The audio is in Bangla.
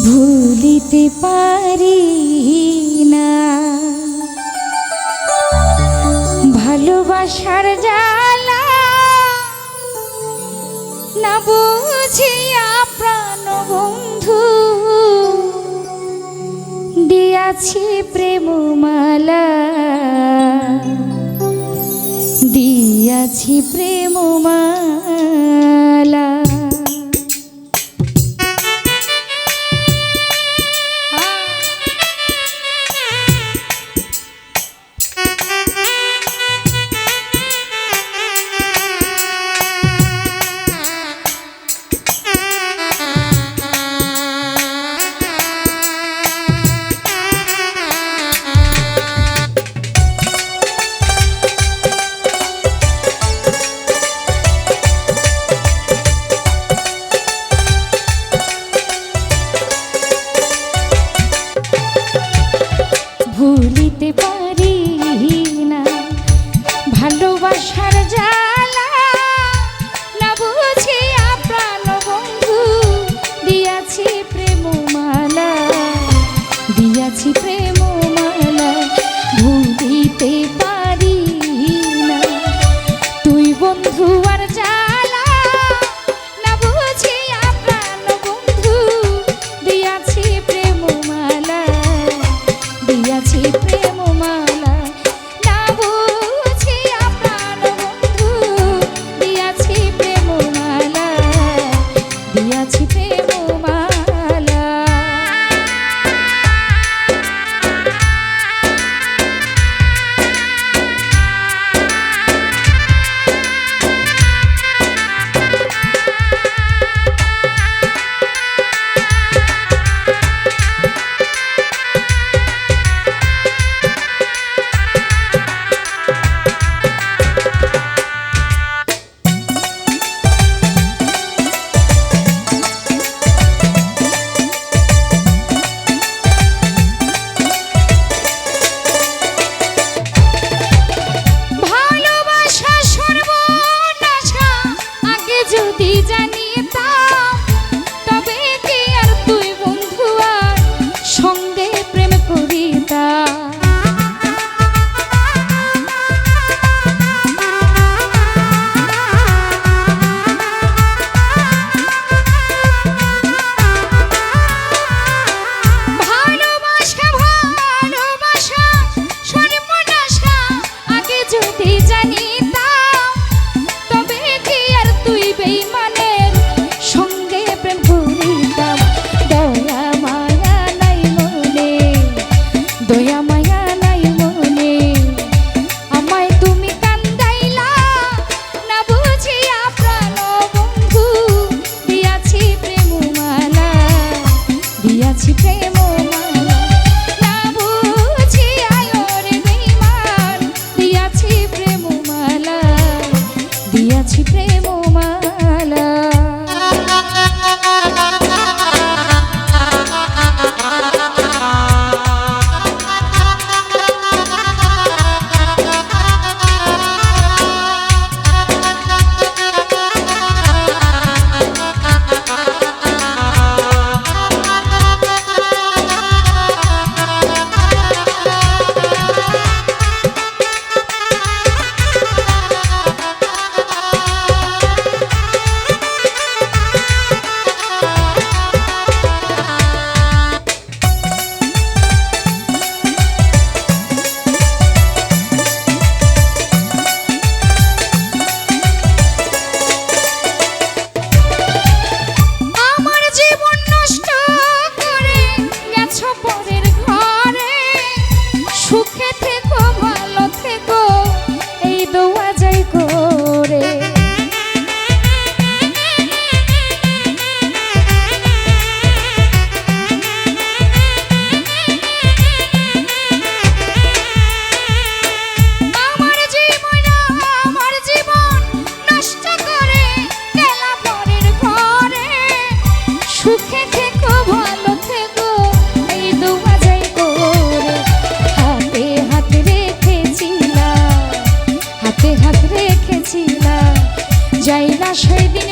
ভুলিতে পারি না ভালোবাসার জ্বালা, না বুঝিয়া প্রাণ বন্ধু দিয়াছি প্রেমমালা, দিয়াছি প্রেমমালা। ভুলিতে পারি না ভালোবাসার জ্বালা, না বুঝিয়া প্রাণ বন্ধু দিয়াছি প্রেমমালা, দিয়াছি প্রেমমালা। ভুলিতে পারি না তুই বন্ধু আর জ্বালা, না বুঝিয়া প্রাণ বন্ধু দিয়াছি প্রেমমালা, দিয়াছি প্রেমমালা। না বুঝিয়া প্রাণ বন্ধু দিয়াছি প্রেমমালা, দিয়াছি প্রেমমালা। যদি জানিতাম তবে কি আর তুই বন্ধু আর সঙ্গে প্রেম করিতাম। ভালোবাসা ভালোবাসা সর্বনাশা আগে যদি জানিতাম তবে কি আর তুই বেঈমানের সঙ্গে প্রেম করিতাম। দয়া মায়া নাই মনে, দয়া মায়া নাই মনে, আমায় তুমি কান্দাইলা, না বুঝিয়া প্রাণ বন্ধু দিয়াছি প্রেমমালা, দিয়াছি প্রেমমালা। না বুঝিয়া ওরে বেঈমান দিয়াছি প্রেমমালা, দিয়াছি প্রেমমালা। যাই না সেদিন